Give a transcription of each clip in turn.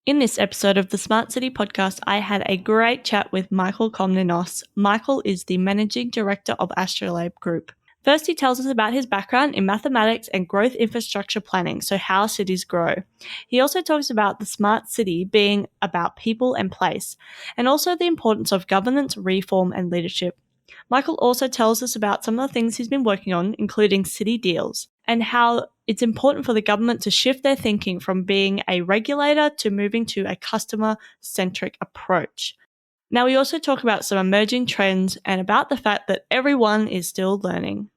In this episode of the Smart City podcast, I had a great chat with Michael Comninos. Michael is the Managing Director of Astrolabe Group. First, he tells us about his background in mathematics and growth infrastructure planning, so how cities grow. He also talks about the smart city being about people and place, and also the importance of governance, reform, and leadership. Michael also tells us about some of the things he's been working on, including city deals, and how it's important for the government to shift their thinking from being a regulator to moving to a customer-centric approach. Now, we also talk about some emerging trends and about the fact that everyone is still learning.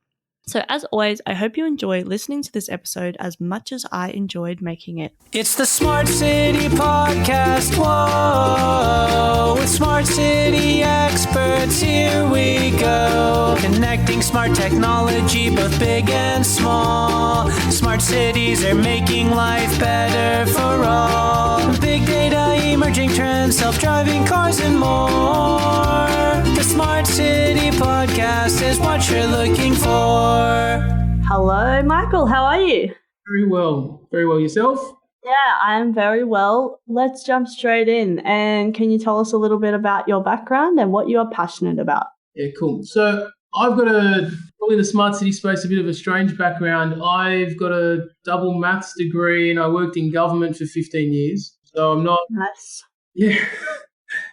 So as always, I hope you enjoy listening to this episode as much as I enjoyed making it. It's the Smart City Podcast, whoa, with Smart City experts, here we go. Connecting smart technology, both big and small. Smart cities are making life better for all. Big data, emerging trends, self-driving cars and more. The Smart City Podcast is what you're looking for. Hello, Michael. How are you? Very well. Very well. Yourself? Yeah, I am very well. Let's jump straight in. And can you tell us a little bit about your background and what you are passionate about? Yeah, cool. So I've got probably in the smart city space, a bit of a strange background. I've got a double maths degree and I worked in government for 15 years. So I'm not, Nice.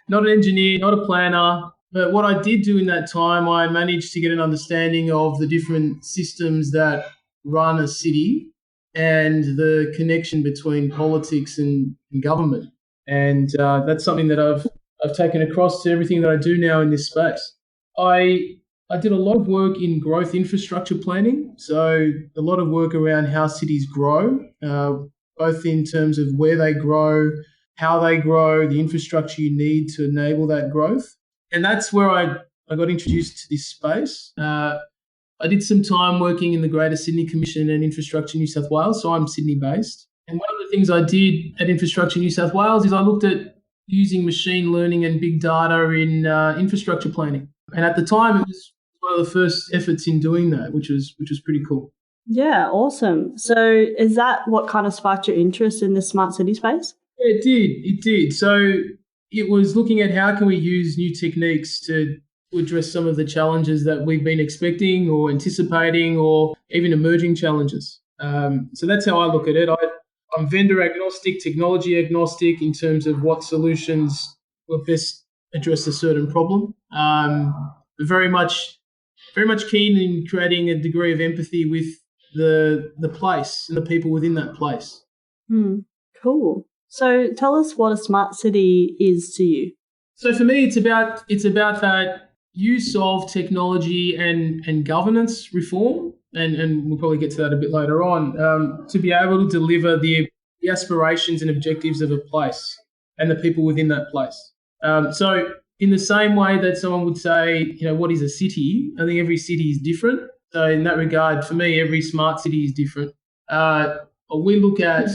not an engineer, not a planner. But what I did do in that time, I managed to get an understanding of the different systems that run a city and the connection between politics and government. And that's something that I've taken across to everything that I do now in this space. I did a lot of work in growth infrastructure planning, so a lot of work around how cities grow, both in terms of where they grow, how they grow, the infrastructure you need to enable that growth. And that's where I got introduced to this space. I did some time working in the Greater Sydney Commission and Infrastructure New South Wales, so I'm Sydney-based. And one of the things I did at Infrastructure New South Wales is I looked at using machine learning and big data in infrastructure planning. And at the time, it was one of the first efforts in doing that, which was pretty cool. Yeah, awesome. So is that what kind of sparked your interest in the smart city space? Yeah, it did. So it was looking at how can we use new techniques to address some of the challenges that we've been expecting or anticipating or even emerging challenges. So that's how I look at it. I'm vendor agnostic, technology agnostic in terms of what solutions will best address a certain problem. Very much keen in creating a degree of empathy with the place and the people within that place. Cool. So tell us what a smart city is to you. So for me, it's about that use of technology and governance reform, and we'll probably get to that a bit later on, to be able to deliver the aspirations and objectives of a place and the people within that place. So in the same way that someone would say, what is a city? I think every city is different. So in that regard, for me, every smart city is different. We look at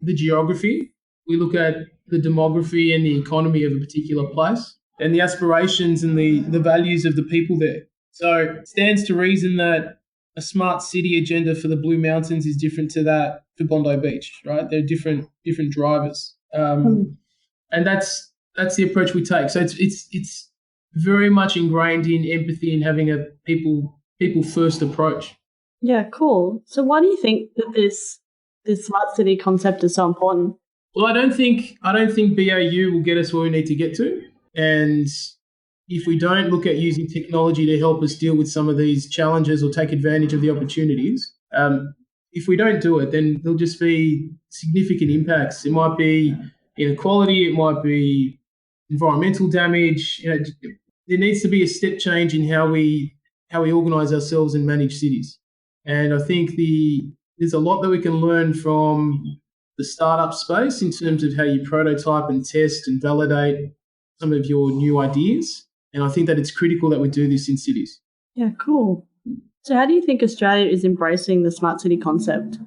the geography. We look at the demography and the economy of a particular place and the aspirations and the values of the people there. So it stands to reason that a smart city agenda for the Blue Mountains is different to that for Bondi Beach, right? They're different drivers. And that's the approach we take. So it's very much ingrained in empathy and having a people first approach. Yeah, cool. So why do you think that this smart city concept is so important? Well, I don't think BAU will get us where we need to get to. And if we don't look at using technology to help us deal with some of these challenges or take advantage of the opportunities, if we don't do it, then there'll just be significant impacts. It might be inequality, it might be environmental damage. There needs to be a step change in how we organise ourselves and manage cities. And I think there's a lot that we can learn from the startup space in terms of how you prototype and test and validate some of your new ideas. And I think that it's critical that we do this in cities. Yeah, cool. So how do you think Australia is embracing the smart city concept?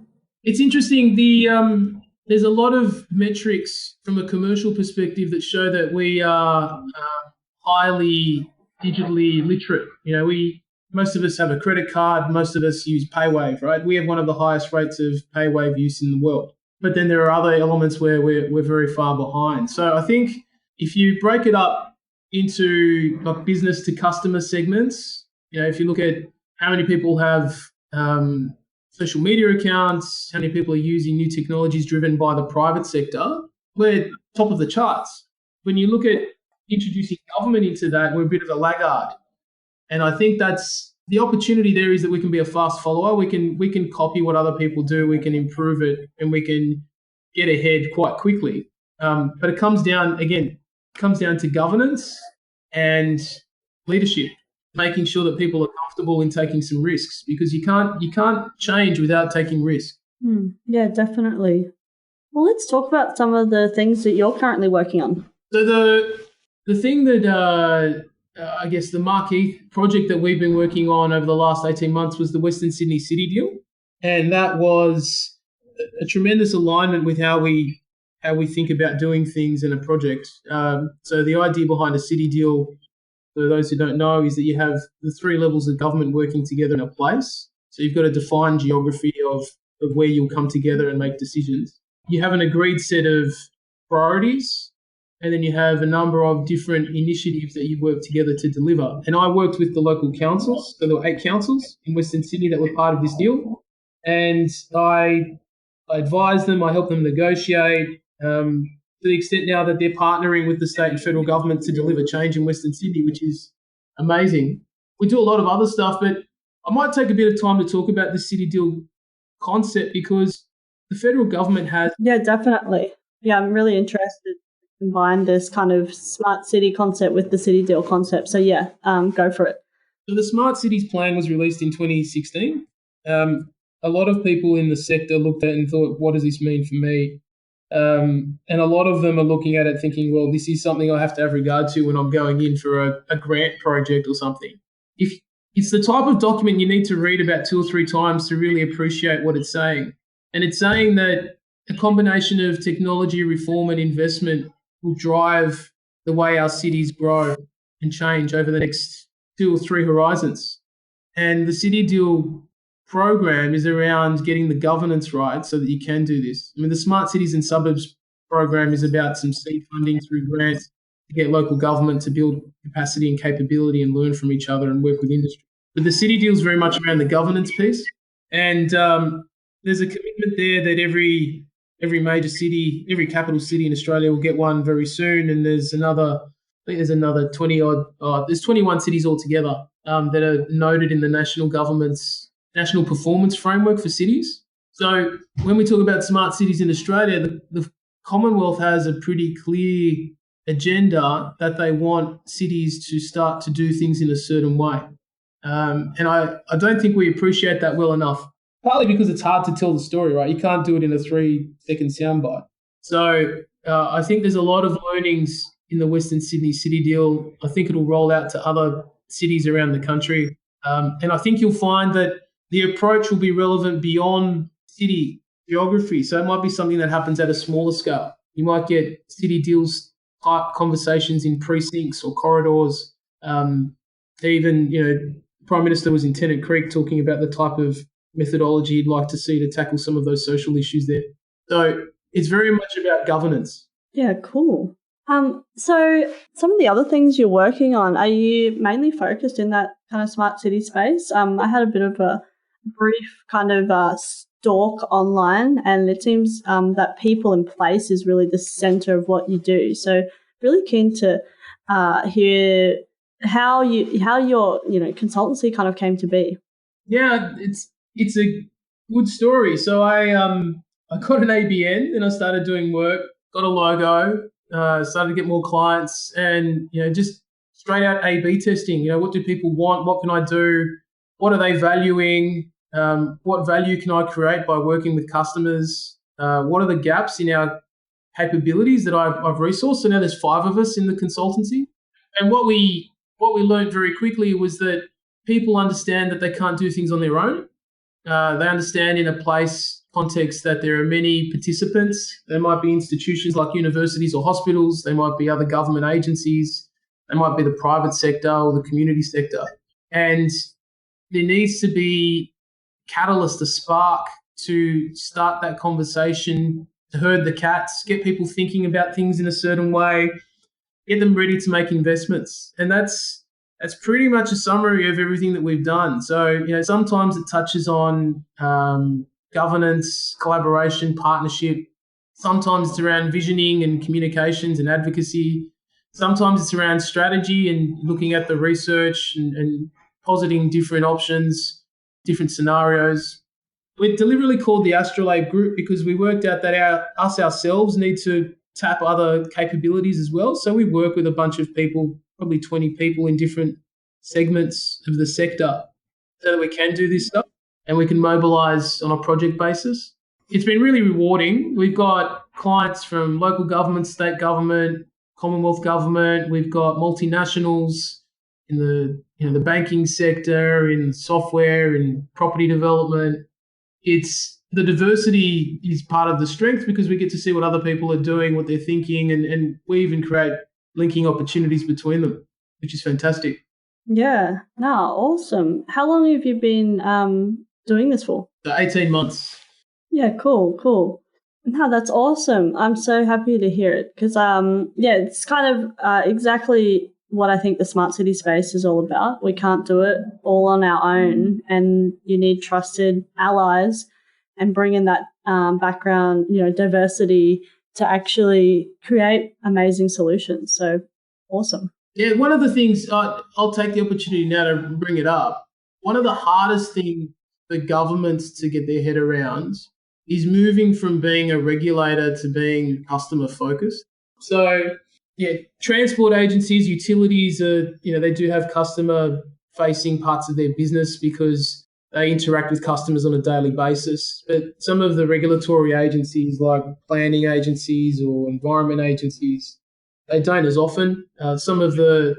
It's interesting. There's a lot of metrics from a commercial perspective that show that we are highly digitally literate. Most of us have a credit card. Most of us use PayWave, right? We have one of the highest rates of PayWave use in the world. but then there are other elements where we're very far behind. So I think if you break it up into like business to customer segments, if you look at how many people have social media accounts, how many people are using new technologies driven by the private sector, we're top of the charts. When you look at introducing government into that, we're a bit of a laggard. And I think that's the opportunity there, is that we can be a fast follower. We can copy what other people do. We can improve it, and we can get ahead quite quickly. But it comes down to governance and leadership, making sure that people are comfortable in taking some risks, because you can't change without taking risk. Yeah, definitely. Well, let's talk about some of the things that you're currently working on. So the thing that I guess the marquee project that we've been working on over the last 18 months was the Western Sydney City deal. And that was a tremendous alignment with how we think about doing things in a project. So the idea behind a city deal, for those who don't know, is that you have the three levels of government working together in a place. So you've got a defined geography of where you'll come together and make decisions. You have an agreed set of priorities, and then you have a number of different initiatives that you work together to deliver. And I worked with the local councils, so there were 8 councils in Western Sydney that were part of this deal. And I advised them, I helped them negotiate, to the extent now that they're partnering with the state and federal government to deliver change in Western Sydney, which is amazing. We do a lot of other stuff, but I might take a bit of time to talk about the city deal concept, because the federal government has... Yeah, definitely. Yeah, I'm really interested to combine this kind of smart city concept with the city deal concept. So yeah, go for it. So the Smart Cities Plan was released in 2016. A lot of people in the sector looked at it and thought, what does this mean for me? And a lot of them are looking at it thinking, well, this is something I have to have regard to when I'm going in for a grant project or something. If it's the type of document you need to read about 2 or 3 times to really appreciate what it's saying. And it's saying that a combination of technology, reform and investment will drive the way our cities grow and change over the next 2 or 3 horizons. And the City Deal program is around getting the governance right so that you can do this. I mean, the Smart Cities and Suburbs program is about some seed funding through grants to get local government to build capacity and capability and learn from each other and work with industry. But the City Deal is very much around the governance piece. And there's a commitment there that every major city, every capital city in Australia will get one very soon. And there's another 21 cities altogether that are noted in the national government's national performance framework for cities. So when we talk about smart cities in Australia, the Commonwealth has a pretty clear agenda that they want cities to start to do things in a certain way. And I don't think we appreciate that well enough, partly because it's hard to tell the story, right? You can't do it in a 3-second soundbite. So I think there's a lot of learnings in the Western Sydney City Deal. I think it'll roll out to other cities around the country. And I think you'll find that the approach will be relevant beyond city geography. So it might be something that happens at a smaller scale. You might get city deals type conversations in precincts or corridors. Even, Prime Minister was in Tennant Creek talking about the type of methodology he'd like to see to tackle some of those social issues there. So it's very much about governance. Yeah, cool. So some of the other things you're working on, are you mainly focused in that kind of smart city space? I had a bit of a brief kind of stalk online, and it seems that people in place is really the center of what you do. So really keen to hear how your consultancy kind of came to be. Yeah, it's a good story. So I got an ABN and I started doing work, got a logo, started to get more clients, and just straight out A/B testing. What do people want? What can I do? What are they valuing? What value can I create by working with customers? What are the gaps in our capabilities that I've resourced? So now there's 5 of us in the consultancy, and what we learned very quickly was that people understand that they can't do things on their own. They understand in a place context that there are many participants. There might be institutions like universities or hospitals. There might be other government agencies. There might be the private sector or the community sector. And there needs to be catalyst, a spark to start that conversation, to herd the cats, get people thinking about things in a certain way, get them ready to make investments. And that's pretty much a summary of everything that we've done. So, sometimes it touches on governance, collaboration, partnership. Sometimes it's around visioning and communications and advocacy. Sometimes it's around strategy and looking at the research and positing different options, different scenarios. We're deliberately called the Astrolabe Group because we worked out that us ourselves need to tap other capabilities as well. So we work with a bunch of people, probably 20 people in different segments of the sector, so that we can do this stuff and we can mobilise on a project basis. It's been really rewarding. We've got clients from local government, state government, Commonwealth government. We've got multinationals in the banking sector, in software, in property development. It's the diversity is part of the strength because we get to see what other people are doing, what they're thinking, and we even create linking opportunities between them, which is fantastic. Yeah, no, awesome. How long have you been doing this for? 18 months. Yeah, cool. No, that's awesome. I'm so happy to hear it because, it's kind of exactly what I think the smart city space is all about. We can't do it all on our own, and you need trusted allies and bring in that background, diversity to actually create amazing solutions. So awesome. Yeah, one of the things, I'll take the opportunity now to bring it up. One of the hardest things for governments to get their head around is moving from being a regulator to being customer focused. So, transport agencies, utilities they do have customer facing parts of their business because they interact with customers on a daily basis. But some of the regulatory agencies like planning agencies or environment agencies, they don't as often. Some of the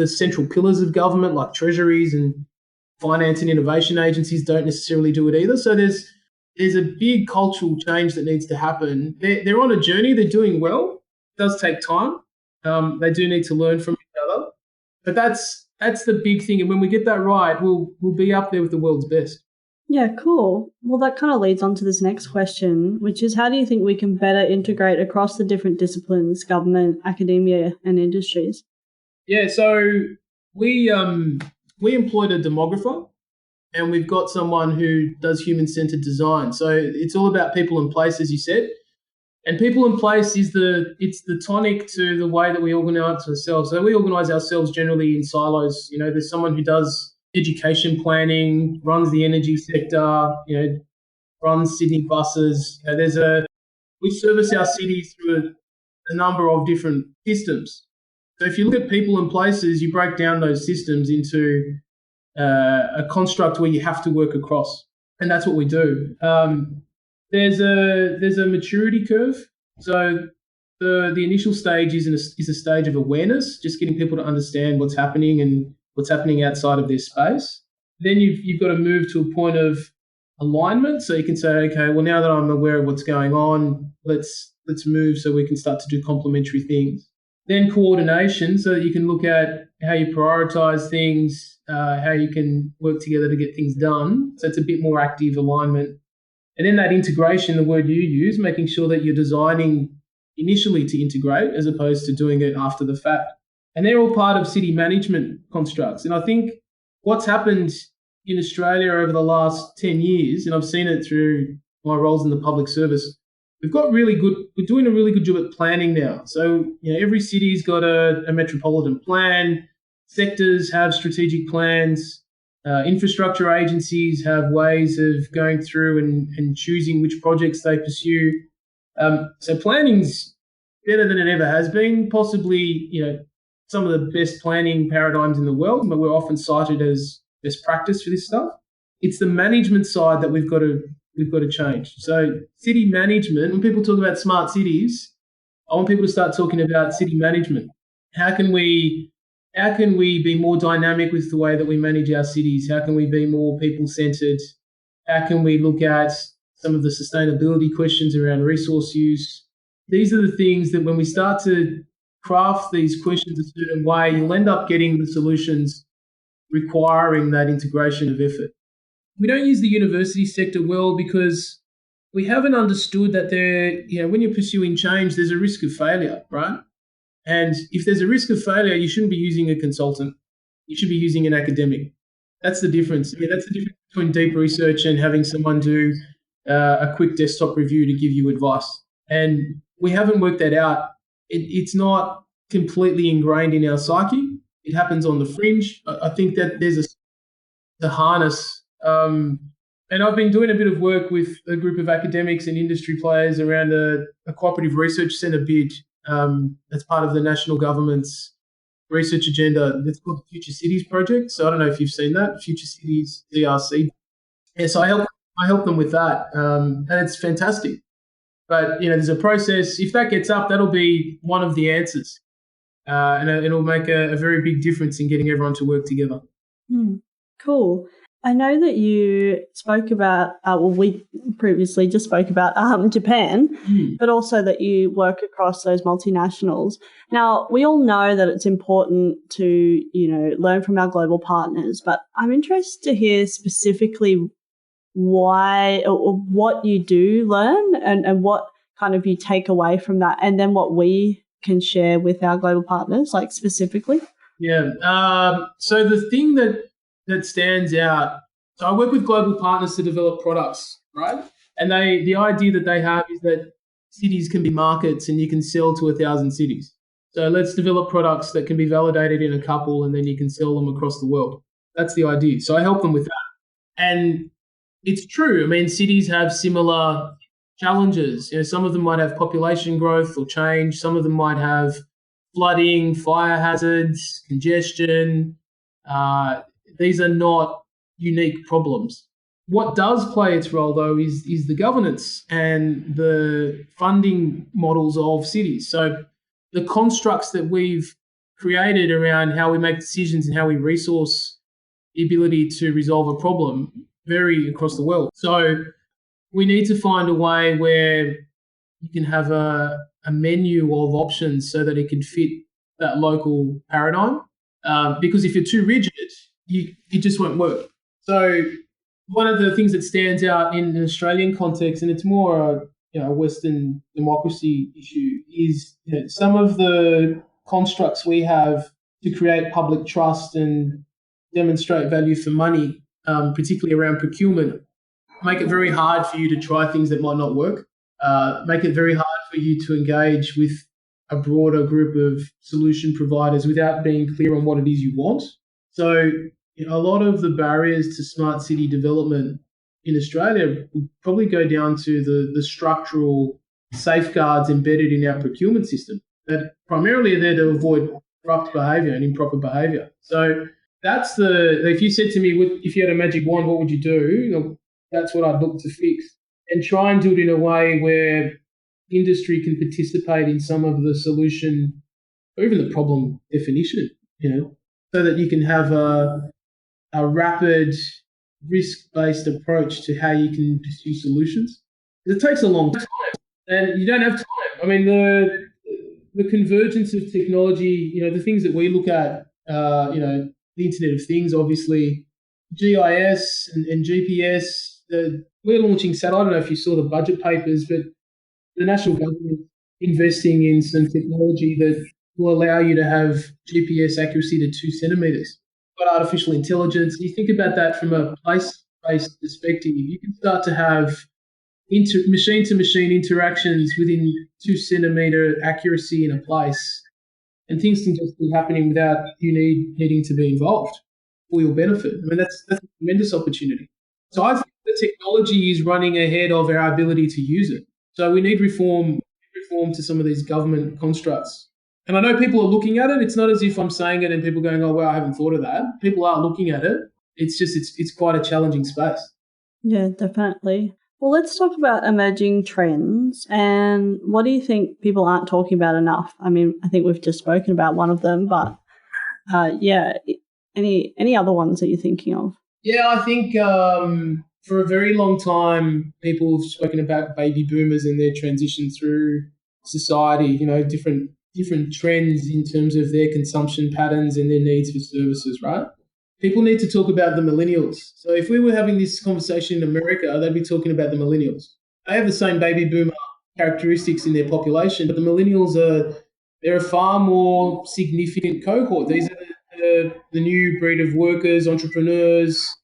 central pillars of government like treasuries and finance and innovation agencies don't necessarily do it either. So there's a big cultural change that needs to happen. They're on a journey. They're doing well. It does take time. They do need to learn from each other. But that's the big thing. And when we get that right, we'll be up there with the world's best. Yeah, cool. Well, that kind of leads on to this next question, which is how do you think we can better integrate across the different disciplines, government, academia, and industries? Yeah, so we employed a demographer, and we've got someone who does human-centered design. So it's all about people in place, as you said. And people in place is the tonic to the way that we organise ourselves. So we organise ourselves generally in silos. There's someone who does education planning, runs the energy sector, runs Sydney buses. We service our cities through a number of different systems. So if you look at people and places, you break down those systems into a construct where you have to work across, and that's what we do. There's a maturity curve. So the initial stage is a stage of awareness, just getting people to understand what's happening and what's happening outside of their space. Then you've got to move to a point of alignment. So you can say, okay, well, now that I'm aware of what's going on, let's move so we can start to do complementary things. Then coordination, so that you can look at how you prioritize things, how you can work together to get things done. So it's a bit more active alignment. And then that integration, the word you use, making sure that you're designing initially to integrate as opposed to doing it after the fact. And they're all part of city management constructs. And I think what's happened in Australia over the last 10 years, and I've seen it through my roles in the public service, we're doing a really good job at planning now. So, every city's got a metropolitan plan, sectors have strategic plans, infrastructure agencies have ways of going through and choosing which projects they pursue. So planning's better than it ever has been, possibly, some of the best planning paradigms in the world, but we're often cited as best practice for this stuff. It's the management side that we've got to change. So city management, when people talk about smart cities, I want people to start talking about city management. How can we be more dynamic with the way that we manage our cities? How can we be more people-centered? How can we look at some of the sustainability questions around resource use? These are the things that when we start to craft these questions a certain way, you'll end up getting the solutions requiring that integration of effort. we don't use the university sector well because we haven't understood that when you're pursuing change, there's a risk of failure, right? And if there's a risk of failure, you shouldn't be using a consultant. You should be using an academic. That's the difference. I mean, that's the difference between deep research and having someone do a quick desktop review to give you advice. And we haven't worked that out. It's not completely ingrained in our psyche. It happens on the fringe. I think that there's a harness. And I've been doing a bit of work with a group of academics and industry players around a cooperative research centre bid that's part of the national government's research agenda. It's called the Future Cities Project. So I don't know if you've seen that, Future Cities DRC. Yeah, so I help them with that, and it's fantastic. But there's a process. If that gets up, that'll be one of the answers, and it'll make a very big difference in getting everyone to work together. Cool. I know that you spoke about, we previously just spoke about Japan, but also that you work across those multinationals. Now, we all know that it's important to, learn from our global partners, but I'm interested to hear specifically why or what you do learn and what kind of you take away from that, and then what we can share with our global partners, like specifically. Yeah. So the thing that stands out. So I work with global partners to develop products, right? And the idea that they have is that cities can be markets and you can sell to 1,000 cities. So let's develop products that can be validated in a couple and then you can sell them across the world. That's the idea. So I help them with that. And it's true. I mean, cities have similar challenges. Some of them might have population growth or change. Some of them might have flooding, fire hazards, congestion. These are not unique problems. What does play its role, though, is the governance and the funding models of cities. So the constructs that we've created around how we make decisions and how we resource the ability to resolve a problem vary across the world. So we need to find a way where you can have a menu of options so that it can fit that local paradigm. Because if you're too rigid, it just won't work. So one of the things that stands out in an Australian context, and it's more a Western democracy issue, is some of the constructs we have to create public trust and demonstrate value for money, particularly around procurement, make it very hard for you to try things that might not work, make it very hard for you to engage with a broader group of solution providers without being clear on what it is you want. So a lot of the barriers to smart city development in Australia will probably go down to the structural safeguards embedded in our procurement system that primarily are there to avoid corrupt behaviour and improper behaviour. So if you said to me, if you had a magic wand, what would you do? That's what I'd look to fix and try and do it in a way where industry can participate in some of the solution or even the problem definition, so that you can have a rapid, risk-based approach to how you can pursue solutions. It takes a long time, and you don't have time. I mean, the convergence of technology, the things that we look at, the Internet of Things, obviously, GIS and GPS. We're launching satellite. I don't know if you saw the budget papers, but the national government investing in some technology that will allow you to have GPS accuracy to 2 centimetres. Got artificial intelligence. You think about that from a place-based perspective, you can start to have machine-to-machine interactions within 2 centimetre accuracy in a place, and things can just be happening without you needing to be involved for your benefit. I mean, that's a tremendous opportunity. So I think the technology is running ahead of our ability to use it. So we need reform to some of these government constructs. And I know people are looking at it. It's not as if I'm saying it and people going, oh, well, I haven't thought of that. People are looking at it. It's just, it's quite a challenging space. Yeah, definitely. Well, let's talk about emerging trends. And what do you think people aren't talking about enough? I mean, I think we've just spoken about one of them, but any other ones that you're thinking of? Yeah, I think for a very long time, people have spoken about baby boomers and their transition through society, different trends in terms of their consumption patterns and their needs for services, right? people need to talk about the millennials. So if we were having this conversation in America, they'd be talking about the millennials. They have the same baby boomer characteristics in their population, but the millennials they're a far more significant cohort. These are the new breed of workers, entrepreneurs.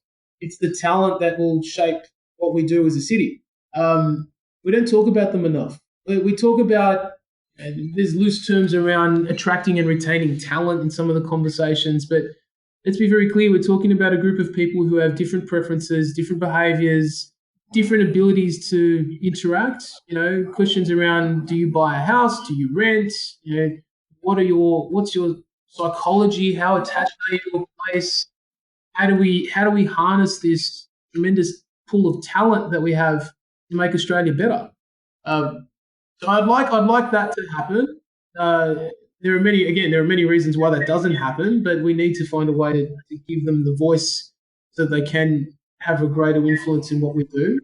It's the talent that will shape what we do as a city. We don't talk about them enough. We talk about, there's loose terms around attracting and retaining talent in some of the conversations, but let's be very clear, we're talking about a group of people who have different preferences, different behaviors, different abilities to interact. Questions around, do you buy a house? Do you rent? What's your psychology? How attached are you to a place? How do we harness this tremendous pool of talent that we have to make Australia better? So I'd like that to happen. There are many reasons why that doesn't happen, but we need to find a way to give them the voice so they can have a greater influence in what we do.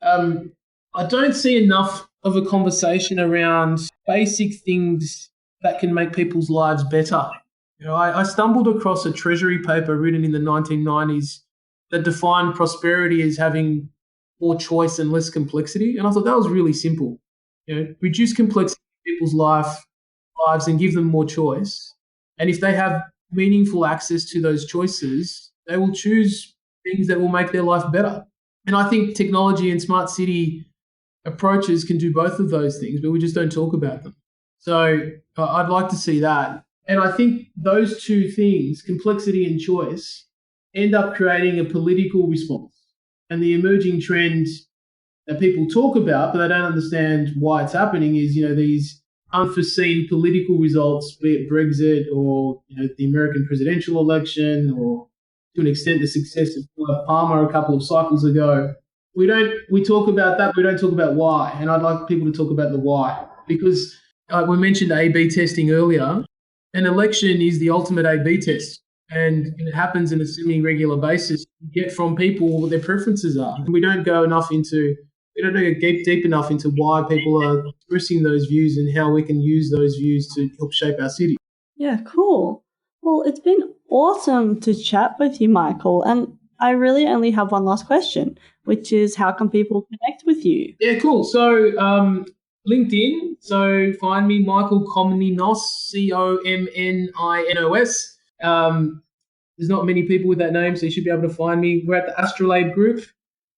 I don't see enough of a conversation around basic things that can make people's lives better. I stumbled across a Treasury paper written in the 1990s that defined prosperity as having more choice and less complexity, and I thought that was really simple. Reduce complexity in people's lives and give them more choice. And if they have meaningful access to those choices, they will choose things that will make their life better. And I think technology and smart city approaches can do both of those things, but we just don't talk about them. So I'd like to see that. And I think those two things, complexity and choice, end up creating a political response. And the emerging trend that people talk about, but they don't understand why it's happening, is, these unforeseen political results, be it Brexit or, the American presidential election, or to an extent the success of Palmer a couple of cycles ago. We talk about that, we don't talk about why. And I'd like people to talk about the why, because we mentioned A/B testing earlier. An election is the ultimate A/B test, and it happens on a semi-regular basis. You get from people what their preferences are. We don't go deep enough into why people are expressing those views and how we can use those views to help shape our city. Yeah, cool. Well, it's been awesome to chat with you, Michael, and I really only have one last question, which is, how can people connect with you? Yeah, cool. So LinkedIn, so find me, Michael Comninos, Comninos. There's not many people with that name, so you should be able to find me. We're at the Astrolabe group.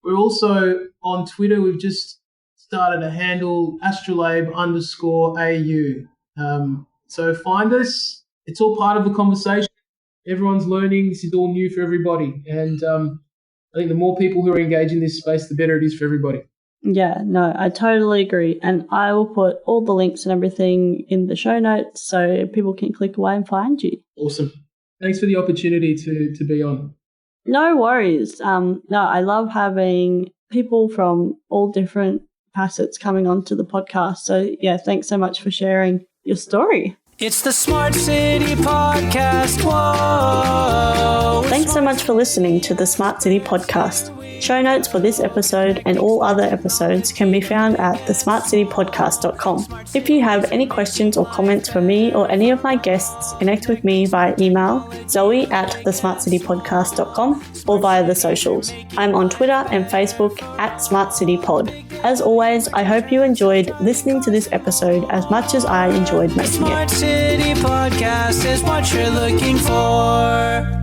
We're also on Twitter. We've just started a handle, Astrolabe_AU. So find us. It's all part of the conversation. Everyone's learning. This is all new for everybody. And I think the more people who are engaged in this space, the better it is for everybody. Yeah, no, I totally agree. And I will put all the links and everything in the show notes so people can click away and find you. Awesome. Thanks for the opportunity to be on. No worries. No, I love having people from all different facets coming onto the podcast. So, yeah, thanks so much for sharing your story. It's the Smart City Podcast. Whoa! Thanks so much for listening to the Smart City Podcast. Show notes for this episode and all other episodes can be found at thesmartcitypodcast.com. If you have any questions or comments for me or any of my guests, connect with me via email, zoe@thesmartcitypodcast.com, or via the socials. I'm on Twitter and Facebook @SmartCityPod. As always, I hope you enjoyed listening to this episode as much as I enjoyed making it. Smart City Podcast is what you're looking for.